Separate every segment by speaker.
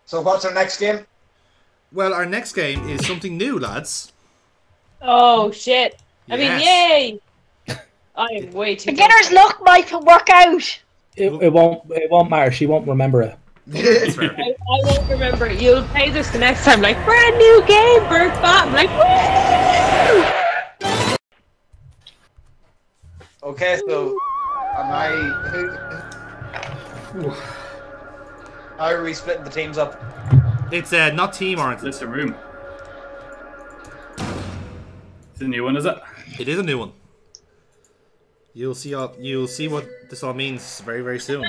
Speaker 1: So what's our next game?
Speaker 2: Well, our next game is something new, lads.
Speaker 3: Oh shit!
Speaker 2: Yes.
Speaker 3: I mean, yay! I am way too.
Speaker 4: Beginner's luck might work out.
Speaker 5: It won't matter. She won't remember it.
Speaker 2: That's fair.
Speaker 3: I won't remember it. You'll play this the next time, like brand new game, Bert Bot. I'm like, woo!
Speaker 1: Okay, so am I? How are we splitting the teams up?
Speaker 2: It's not team oriented.
Speaker 6: It's a room. It's a new one, is it?
Speaker 2: It is a new one. You'll see what this all means very, very soon.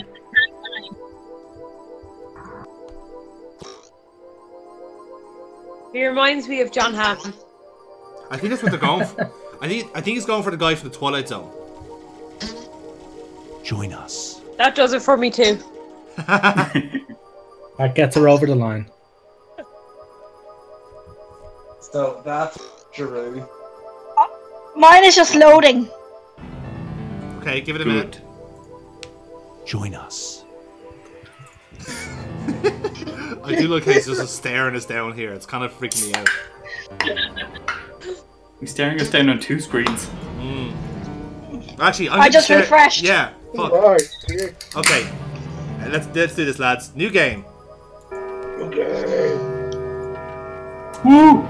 Speaker 3: He reminds me of John Hamm.
Speaker 2: I think that's what they're going for. I think he's going for the guy from the Twilight Zone.
Speaker 7: Join us.
Speaker 3: That does it for me too.
Speaker 5: That gets her over the line.
Speaker 1: So that's Giroux.
Speaker 4: Mine is just loading.
Speaker 2: Okay, give it a minute.
Speaker 7: Join us.
Speaker 2: I do like how he's just staring us down here. It's kind of freaking me out.
Speaker 6: He's staring us down on 2 screens.
Speaker 2: Actually,
Speaker 4: I just refreshed.
Speaker 2: Yeah. Fuck.
Speaker 1: Right.
Speaker 2: Okay. Let's do this, lads. New game.
Speaker 1: Okay.
Speaker 6: Woo!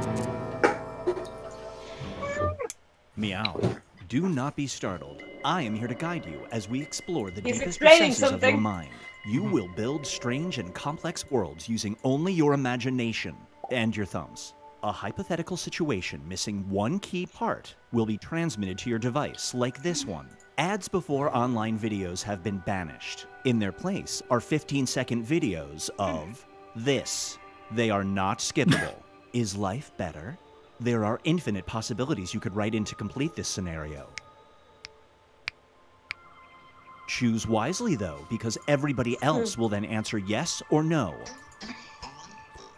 Speaker 7: Meow. Do not be startled. I am here to guide you as we explore the
Speaker 3: He's
Speaker 7: deepest
Speaker 3: explaining
Speaker 7: recesses of your
Speaker 3: something.
Speaker 7: mind. You will build strange and complex worlds using only your imagination and your thumbs. A hypothetical situation missing one key part will be transmitted to your device, like this one. Ads before online videos have been banished. In their place are 15-second videos of this. They are not skippable. Is life better? There are infinite possibilities you could write in to complete this scenario. Choose wisely, though, because everybody else will then answer yes or no.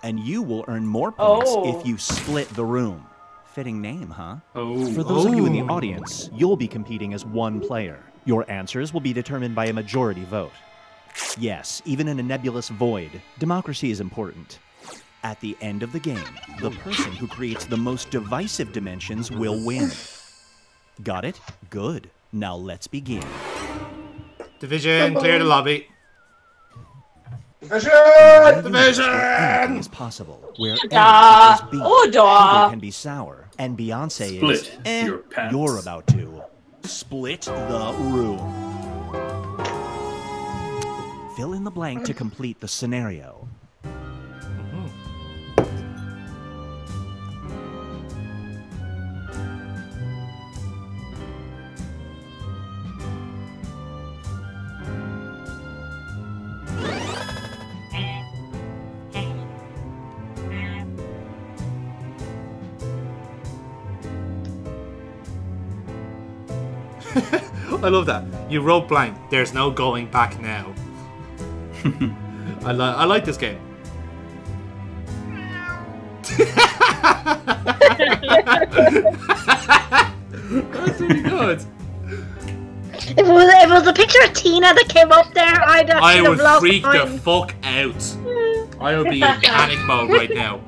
Speaker 7: And you will earn more points if you split the room. Fitting name, huh? For those of you in the audience, you'll be competing as one player. Your answers will be determined by a majority vote. Yes, even in a nebulous void, democracy is important. At the end of the game, the person who creates the most divisive dimensions will win. Got it? Good. Now let's begin.
Speaker 2: Division, clear the lobby.
Speaker 1: Division!
Speaker 7: Anything is possible. Where everything is beef, sugar can be sour, and Beyonce
Speaker 6: Split
Speaker 7: is
Speaker 6: your pants.
Speaker 7: You're about to split the room. Fill in the blank to complete the scenario.
Speaker 2: I love that. You wrote blank. There's no going back now. I like this game. That's really good.
Speaker 4: If it was a picture of Tina that came up there,
Speaker 2: I would
Speaker 4: have
Speaker 2: freak the
Speaker 4: mine.
Speaker 2: fuck out. I would be in panic mode right now.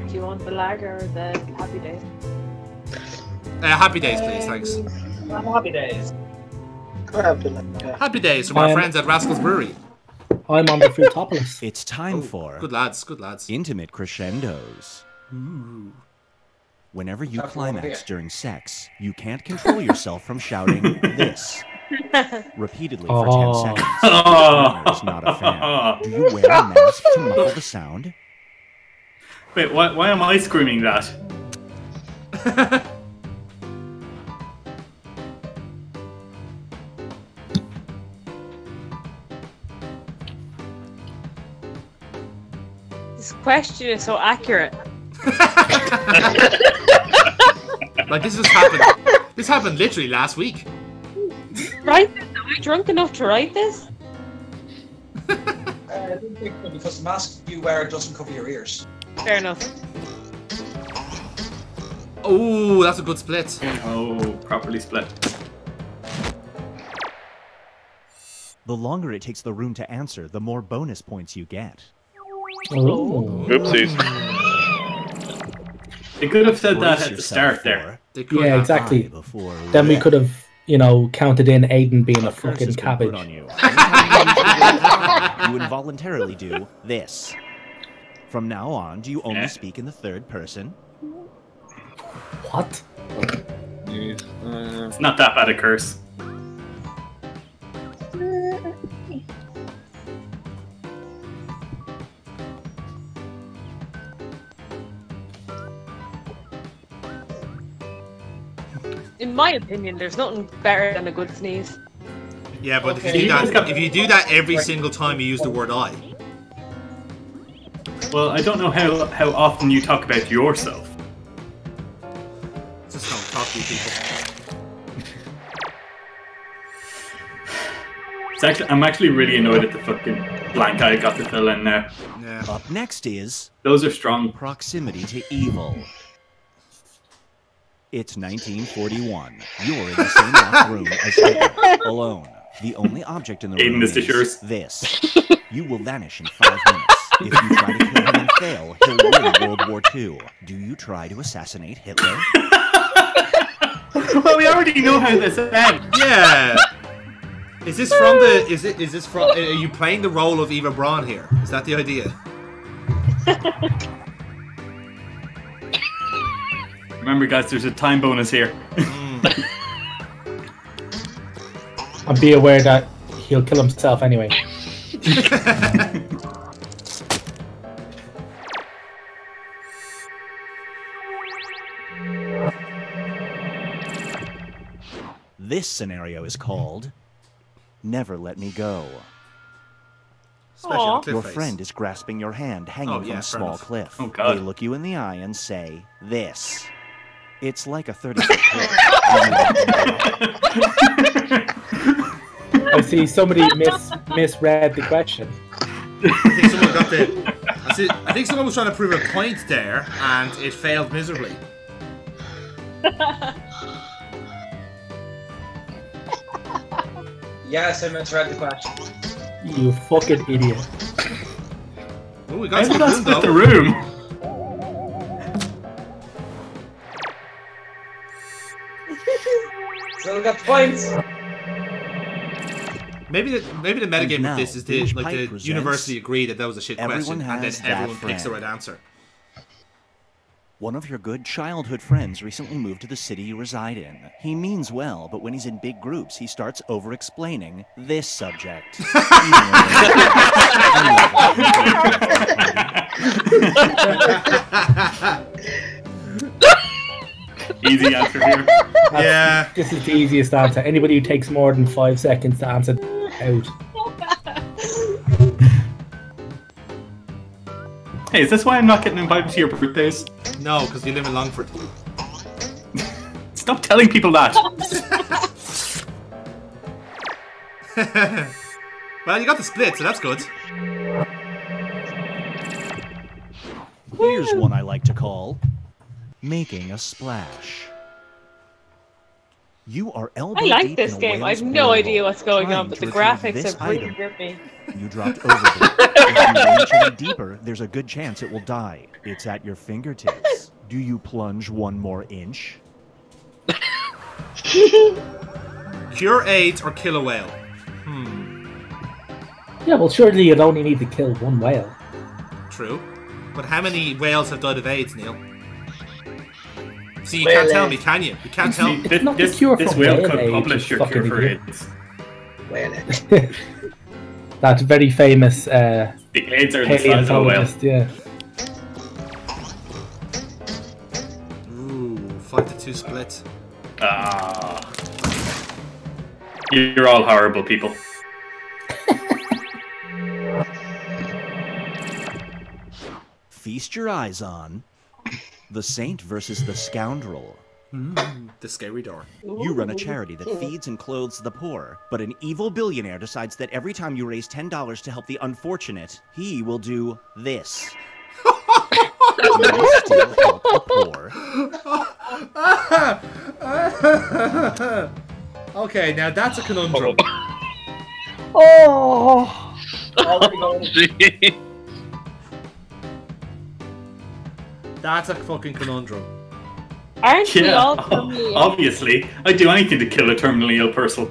Speaker 3: Do you want the lager or the happy days?
Speaker 2: Happy days, please, thanks.
Speaker 1: Happy days.
Speaker 2: Happy days from our friends at Rascal's Brewery.
Speaker 5: I'm on the Fruitopolis.
Speaker 7: It's time for
Speaker 2: Good lads, good lads.
Speaker 7: intimate crescendos.
Speaker 2: Ooh.
Speaker 7: Whenever you
Speaker 1: That's one
Speaker 7: climax
Speaker 1: idea.
Speaker 7: during sex, you can't control yourself from shouting this repeatedly for 10 seconds. Is not a fan. Do you wear a mask to muffle the sound?
Speaker 6: Wait, why am I screaming that?
Speaker 3: This question is so accurate.
Speaker 2: Like this just happened. This happened literally last week.
Speaker 3: Write this? Am I drunk enough to write this?
Speaker 1: I don't think so, because the mask you wear doesn't cover your ears.
Speaker 3: Fair enough.
Speaker 2: Oh, that's a good split.
Speaker 6: Oh, properly split.
Speaker 7: The longer it takes the room to answer, the more bonus points you get.
Speaker 5: Oh.
Speaker 8: Oopsies.
Speaker 6: They could have said that
Speaker 7: Brace
Speaker 6: at the start
Speaker 7: yourself
Speaker 6: there.
Speaker 2: They could
Speaker 5: Yeah,
Speaker 2: have.
Speaker 5: exactly.
Speaker 7: Before
Speaker 5: Then we could have, you know, counted in Aiden being a
Speaker 7: curse
Speaker 5: fucking
Speaker 7: has been put
Speaker 5: cabbage.
Speaker 7: on you. Anytime you involuntarily do this. From now on, do you only speak in the third person?
Speaker 5: What?
Speaker 6: It's not that bad a curse.
Speaker 3: In my opinion, there's nothing better than a good sneeze.
Speaker 2: Yeah, but
Speaker 1: Okay.
Speaker 2: if you do that every single time you use the word I.
Speaker 6: Well, I don't know how often you talk about yourself.
Speaker 2: Just don't talk to you people.
Speaker 6: I'm actually really annoyed at the fucking blank I got to fill in now.
Speaker 2: Yeah.
Speaker 7: Up next is
Speaker 6: Those are strong.
Speaker 7: proximity to evil. It's 1941. You're in the same locked room as Hitler, alone. The only object in the
Speaker 6: Aiden,
Speaker 7: room
Speaker 6: this is
Speaker 7: is
Speaker 6: yours.
Speaker 7: this. You will vanish in 5 minutes. If you try to kill him and fail, he'll win World War II. Do you try to assassinate Hitler?
Speaker 6: Well, we already know how this ends.
Speaker 2: Yeah. Is this from the? Is this from? Are you playing the role of Eva Braun here? Is that the idea?
Speaker 6: Remember, guys, there's a time bonus here.
Speaker 5: And be aware that he'll kill himself anyway.
Speaker 7: This scenario is called Never Let Me Go.
Speaker 2: Especially on a cliff
Speaker 7: Your
Speaker 2: face.
Speaker 7: friend is grasping your hand, hanging
Speaker 2: Oh,
Speaker 7: from
Speaker 2: yeah,
Speaker 7: a
Speaker 2: fair
Speaker 7: small
Speaker 2: enough.
Speaker 7: cliff.
Speaker 6: Oh, God.
Speaker 7: They look you in the eye and say this. It's like a 30-foot cliff.
Speaker 5: I see somebody misread the question.
Speaker 2: I think someone got the. I think someone was trying to prove a point there, and it failed miserably.
Speaker 1: Yes, I misread the question.
Speaker 5: You fucking idiot.
Speaker 2: Oh, we
Speaker 6: How
Speaker 2: got
Speaker 6: did that
Speaker 2: some
Speaker 6: split the
Speaker 2: room,
Speaker 6: room?
Speaker 1: Still got the points.
Speaker 2: Maybe the metagame
Speaker 7: now,
Speaker 2: of this is
Speaker 7: Binge
Speaker 2: the
Speaker 7: Pipe presents
Speaker 2: university agreed that was a shit
Speaker 7: Everyone
Speaker 2: question, and then
Speaker 7: Has That
Speaker 2: everyone picks the
Speaker 7: Friend.
Speaker 2: right answer.
Speaker 7: One of your good childhood friends recently moved to the city you reside in. He means well, but when he's in big groups, he starts over-explaining this subject.
Speaker 6: Easy answer here.
Speaker 2: Yeah.
Speaker 5: This is the easiest answer. Anybody who takes more than 5 seconds to answer out.
Speaker 6: Hey, is this why I'm not getting invited to your birthdays?
Speaker 2: No, because you live in Longford.
Speaker 6: Stop telling people that.
Speaker 2: Well, you got the split, so that's good.
Speaker 7: Here's one I like to call Making a Splash. You are elbow
Speaker 3: I like
Speaker 7: deep
Speaker 3: this
Speaker 7: in a
Speaker 3: game. I
Speaker 7: whale's
Speaker 3: have no
Speaker 7: blowhole,
Speaker 3: idea what's going
Speaker 7: trying
Speaker 3: on, but
Speaker 7: to
Speaker 3: the
Speaker 7: retrieve
Speaker 3: graphics
Speaker 7: this
Speaker 3: have really
Speaker 7: item.
Speaker 3: gripped me.
Speaker 7: You dropped overboard. If you reach any deeper, there's a good chance it will die. It's at your fingertips. Do you plunge 1 more inch?
Speaker 2: Cure AIDS or kill a whale?
Speaker 5: Yeah, well, surely you'd only need to kill 1 whale.
Speaker 2: True. But how many whales have died of AIDS, Neil? See, you
Speaker 1: Well,
Speaker 2: can't tell me, can you? You can't tell.
Speaker 5: It's not the cure
Speaker 6: this
Speaker 5: for
Speaker 6: whale
Speaker 5: whale
Speaker 6: could
Speaker 5: age,
Speaker 6: publish
Speaker 5: you
Speaker 6: your cure
Speaker 5: fucking
Speaker 6: for
Speaker 5: idiot.
Speaker 6: AIDS.
Speaker 1: Well,
Speaker 5: That very famous
Speaker 6: The AIDS are the size of a whale.
Speaker 5: paleontologist, yeah.
Speaker 2: Ooh, 5-2 split.
Speaker 6: Ah. You're all horrible people.
Speaker 7: Feast your eyes on The Saint versus the Scoundrel.
Speaker 2: The scary door.
Speaker 7: You run a charity that feeds and clothes the poor, but an evil billionaire decides that every time you raise $10 to help the unfortunate, he will do this. Do you still help the poor?
Speaker 2: Okay, now that's a conundrum.
Speaker 4: Oh.
Speaker 2: That's a fucking conundrum.
Speaker 3: Aren't we
Speaker 6: Yeah,
Speaker 3: all terminally ill?
Speaker 6: obviously. I'd do anything to kill a terminally ill person.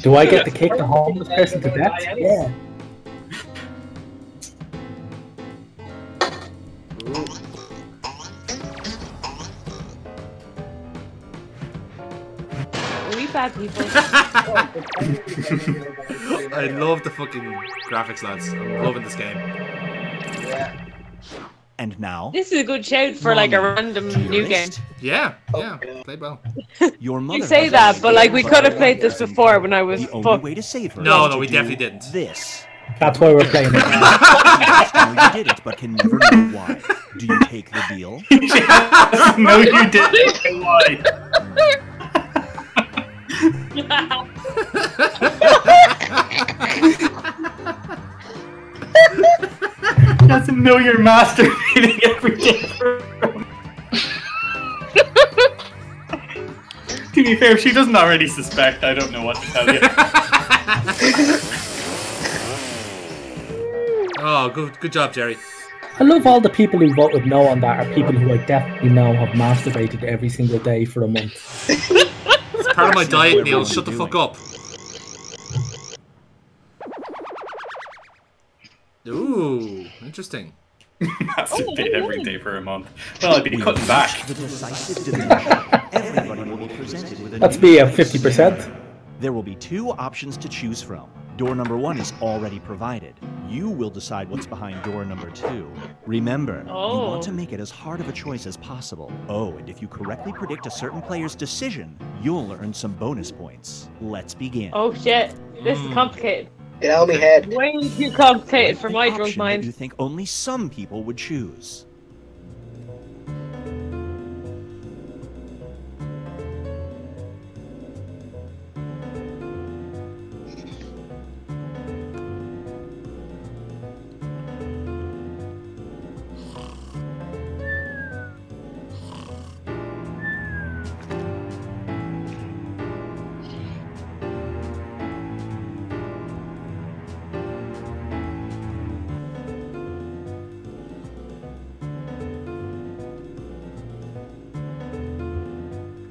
Speaker 5: Do I get to kick the homeless person to death? Yeah.
Speaker 3: Are we bad people?
Speaker 2: I love the fucking graphics, lads. I'm loving this game.
Speaker 1: Yeah.
Speaker 7: And now,
Speaker 3: This is a good shout for like a random new game.
Speaker 7: Dearest,
Speaker 2: Yeah, yeah. Played well.
Speaker 7: your mother
Speaker 3: You say
Speaker 7: has
Speaker 3: that,
Speaker 7: a
Speaker 3: but like we
Speaker 7: but
Speaker 3: could have played this before when I was
Speaker 7: the only
Speaker 3: fucked.
Speaker 7: way to save her
Speaker 2: No,
Speaker 7: is
Speaker 2: no,
Speaker 7: to
Speaker 2: we
Speaker 7: do
Speaker 2: definitely didn't.
Speaker 7: This.
Speaker 5: That's why we're playing it.
Speaker 7: Yes, no, you did it, but can never know why. Do you take the deal?
Speaker 6: No, you didn't. Why? Doesn't know you're masturbating every day. To be fair, if she doesn't already suspect, I don't know what to tell you.
Speaker 2: Oh, good job, Jerry.
Speaker 5: I love all the people who voted no on that are people who I definitely know have masturbated every single day for a month.
Speaker 2: It's part of my diet, Neil. Shut the fuck up. Ooh, interesting.
Speaker 6: Masturbate every day for a month. Well, I'd be cutting back.
Speaker 7: The decisive division. Everybody will be presented with a
Speaker 5: That's
Speaker 7: new
Speaker 5: me at
Speaker 7: choice.
Speaker 5: 50%.
Speaker 7: There will be 2 options to choose from. Door number 1 is already provided. You will decide what's behind door number 2. Remember, you want to make it as hard of a choice as possible. Oh, and if you correctly predict a certain player's decision, you'll earn some bonus points. Let's begin.
Speaker 3: Oh shit, this is complicated.
Speaker 4: Get out of my head.
Speaker 3: Way too complicated for
Speaker 7: The
Speaker 3: my drunk
Speaker 7: option that
Speaker 3: mind.
Speaker 7: you think only some people would choose.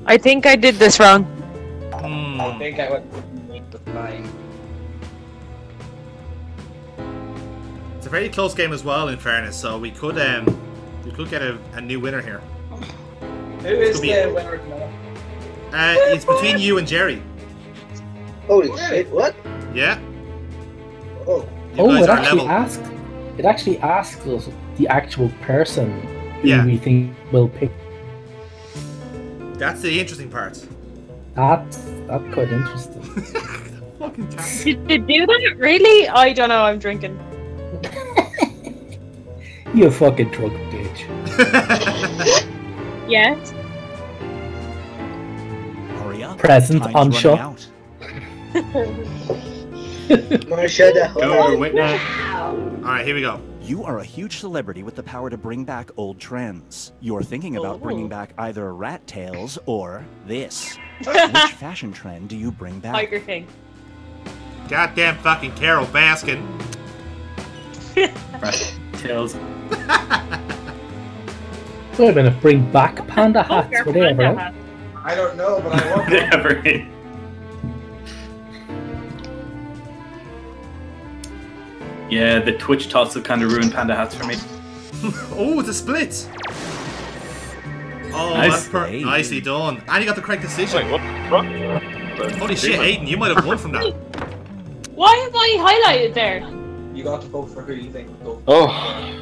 Speaker 3: I think I did this wrong.
Speaker 1: I think I went with 9.
Speaker 2: It's a very close game as well, in fairness. So we could get a new winner here.
Speaker 1: Who is
Speaker 2: Could be-
Speaker 1: the winner tomorrow?
Speaker 2: It's between you and Jerry.
Speaker 4: Holy shit, what?
Speaker 2: Yeah.
Speaker 4: Oh.
Speaker 2: You
Speaker 5: Oh,
Speaker 2: guys
Speaker 5: it
Speaker 2: are
Speaker 5: actually
Speaker 2: level.
Speaker 5: asked. It actually asks us the actual person who
Speaker 2: Yeah.
Speaker 5: we think will pick.
Speaker 2: That's the interesting part.
Speaker 5: That's quite interesting.
Speaker 2: Fucking cat.
Speaker 3: Did you do that? Really? I don't know, I'm drinking.
Speaker 5: You fucking drunk bitch.
Speaker 3: Yes.
Speaker 7: Hurry up.
Speaker 5: Present
Speaker 7: Time's
Speaker 5: on
Speaker 7: running
Speaker 5: shot.
Speaker 7: out.
Speaker 4: Marsha, the
Speaker 6: Go,
Speaker 4: hell.
Speaker 6: wait now.
Speaker 2: Alright, here we go.
Speaker 7: You are a huge celebrity with the power to bring back old trends. You're thinking about bringing back either rat tails or this. Which fashion trend do you bring back?
Speaker 3: Tiger King.
Speaker 2: Goddamn fucking Carol Baskin.
Speaker 6: Tails.
Speaker 5: Wait a minute, bring back panda hats.
Speaker 3: your
Speaker 5: Were they ever
Speaker 3: panda
Speaker 5: out?
Speaker 3: hat.
Speaker 1: I don't know, but I want
Speaker 6: Never. Yeah, the Twitch tots have kind of ruined panda hats for me.
Speaker 2: Oh, it's a split. Oh,
Speaker 6: Nice.
Speaker 2: that's nicely done. And you got the correct decision.
Speaker 8: Wait, what?
Speaker 2: Holy shit, Aiden, you might have won from that.
Speaker 3: Why am I highlighted there?
Speaker 1: you got to vote for who you think will go.
Speaker 8: Oh,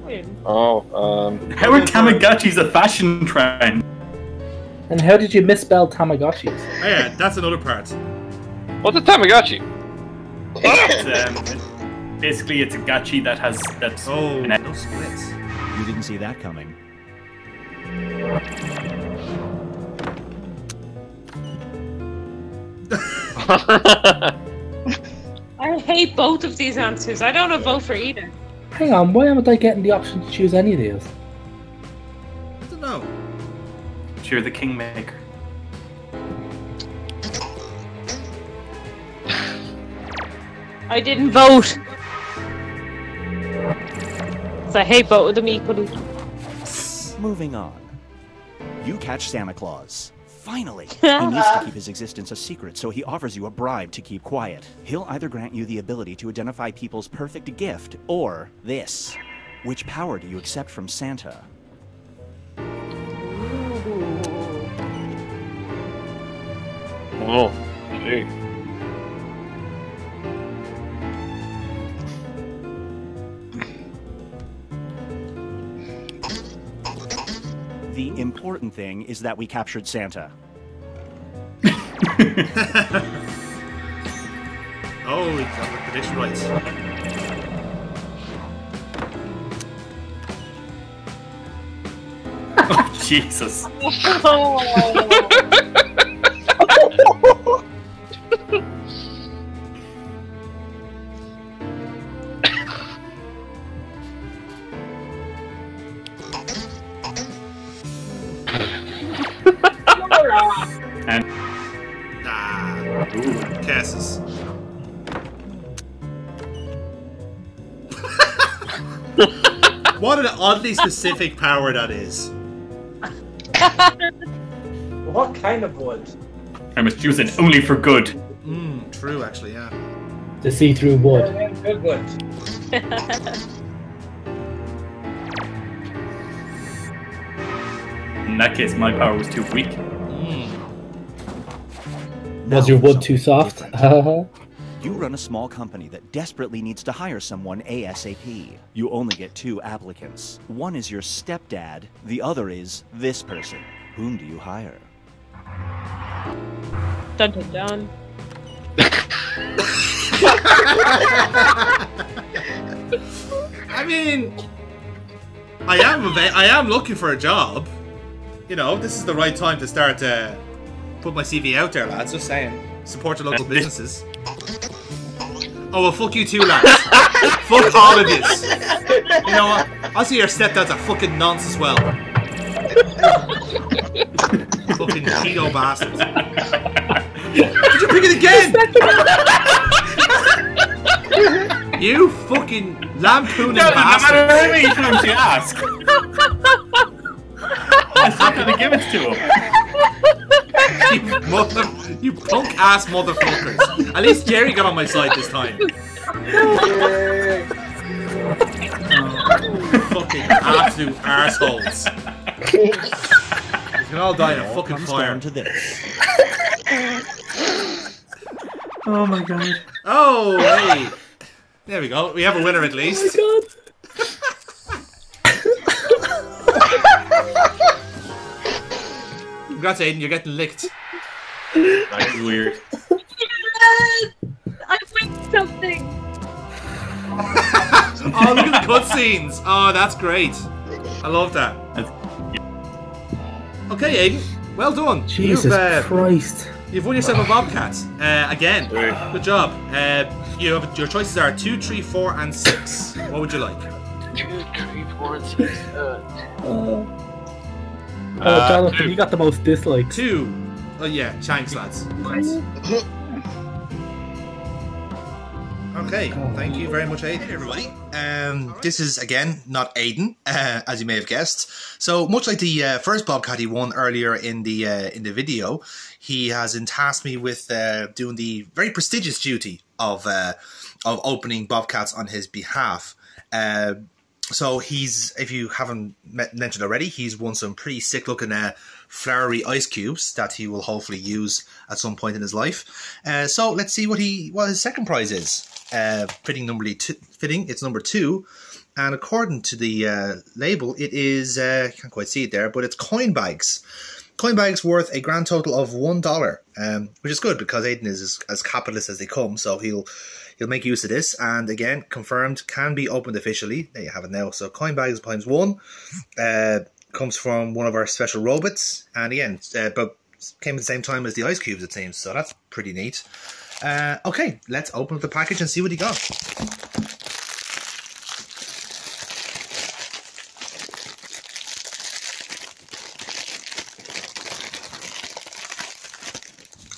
Speaker 3: Wait.
Speaker 6: How are Tamagotchis a fashion trend?
Speaker 5: And how did you misspell Tamagotchis?
Speaker 2: Oh, yeah, that's another part.
Speaker 8: what's a Tamagotchi?
Speaker 6: Basically, it's a gachi that's
Speaker 2: Oh,
Speaker 6: an
Speaker 2: no splits.
Speaker 7: You didn't see that coming.
Speaker 3: I hate both of these answers. I don't want to vote for either.
Speaker 5: Hang on, why haven't I getting the option to choose any of these?
Speaker 2: I don't know.
Speaker 6: You're the kingmaker.
Speaker 3: I didn't vote. So I hate both of them equally.
Speaker 7: Moving on. You catch Santa Claus. Finally! He needs to keep his existence a secret, so he offers you a bribe to keep quiet. He'll either grant you the ability to identify people's perfect gift, or this. Which power do you accept from Santa?
Speaker 8: Oh, gee.
Speaker 7: The important thing is that we captured Santa.
Speaker 2: Oh, we got the prediction right.
Speaker 6: Oh, Jesus. And
Speaker 2: Cassis. What an oddly specific power that is.
Speaker 1: What kind of wood?
Speaker 6: I must use it only for good.
Speaker 2: True, actually, yeah.
Speaker 5: The see-through wood.
Speaker 1: Good wood.
Speaker 6: In that case, my power was too weak.
Speaker 5: Was your wood too soft?
Speaker 7: You run a small company that desperately needs to hire someone ASAP. You only get 2 applicants. One is your stepdad, the other is this person. Whom do you hire?
Speaker 3: Dun dun dun.
Speaker 2: I mean, I am looking for a job. You know, this is the right time to start put my CV out there, lads. Just saying, support your local businesses. Oh well, fuck you too, lads. Fuck all of this. You know what? I'll see your stepdad's a fucking nonce as well. Fucking pedo bastard. Did you pick it again? You fucking lampooning bastard.
Speaker 6: No matter how many times you ask. I'm not gonna give it to him.
Speaker 2: You punk ass motherfuckers. At least Jerry got on my side this time. Fucking absolute arseholes. You can all die in a fucking fire.
Speaker 7: Down to this.
Speaker 6: Oh my god.
Speaker 2: Oh, hey. There we go. We have a winner at least.
Speaker 5: Oh my god.
Speaker 2: Congrats, Aiden. You're getting licked.
Speaker 6: That is weird.
Speaker 3: I win something.
Speaker 2: Oh, look at the cutscenes. Oh, that's great. I love that. Okay, Aiden. Well done.
Speaker 5: Jesus Christ.
Speaker 2: You've won yourself a Bobcat. Again. Good job. Your choices are 2, 3, 4, and 6. What would you like?
Speaker 8: 2, 3, 4, and 6.
Speaker 5: Jonathan, you got the most dislikes.
Speaker 2: 2. Oh yeah, thanks, lads. Okay, thank you very much, Aiden. Hey everybody, this is again not Aiden, as you may have guessed. So much like the first Bobcat he won earlier in the video, he has tasked me with doing the very prestigious duty of opening Bobcats on his behalf. So he's, if you haven't mentioned already, he's won some pretty sick looking flowery ice cubes that he will hopefully use at some point in his life. So let's see what his second prize is. Fitting, it's number 2, and according to the label, it is can't quite see it there, but it's coin bags. Coin bags worth a grand total of $1, which is good because Aiden is as capitalist as they come, so he'll make use of this. And again, confirmed, can be opened officially. There you have it now. So coin bags times 1 comes from one of our special robots, and again, but came at the same time as the ice cubes, it seems. So that's pretty neat. Okay, let's open up the package and see what he got.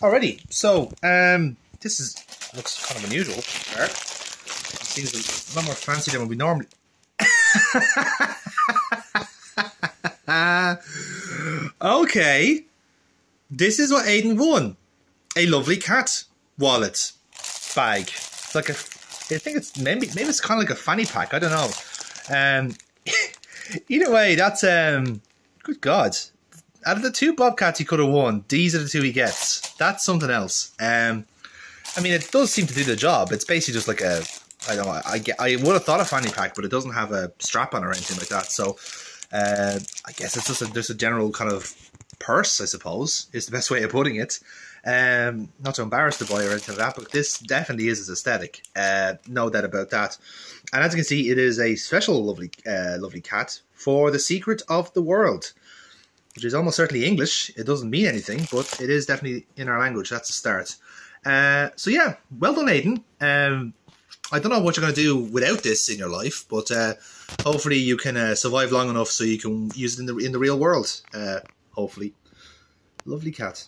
Speaker 2: Alrighty, so this looks kind of unusual. fair. It seems a lot more fancy than we normally. Okay, this is what Aiden won. A lovely cat wallet bag. It's like a. I think it's maybe it's kind of like a fanny pack. I don't know. Either way, that's good God. Out of the 2 Bobcats he could have won, these are the 2 he gets. That's something else. I mean, it does seem to do the job. It's basically just like a. I don't know. I would have thought a fanny pack, but it doesn't have a strap on or anything like that. So I guess it's just a general kind of purse, I suppose, is the best way of putting it. Not to embarrass the boy or anything like that, but this definitely is his aesthetic. No doubt about that. And as you can see, it is a special lovely cat for the secret of the world, which is almost certainly English. It doesn't mean anything, but it is definitely in our language. That's a start. So yeah, well done, Aiden. I don't know what you're going to do without this in your life, but hopefully you can survive long enough so you can use it in the real world. Hopefully. Lovely cat.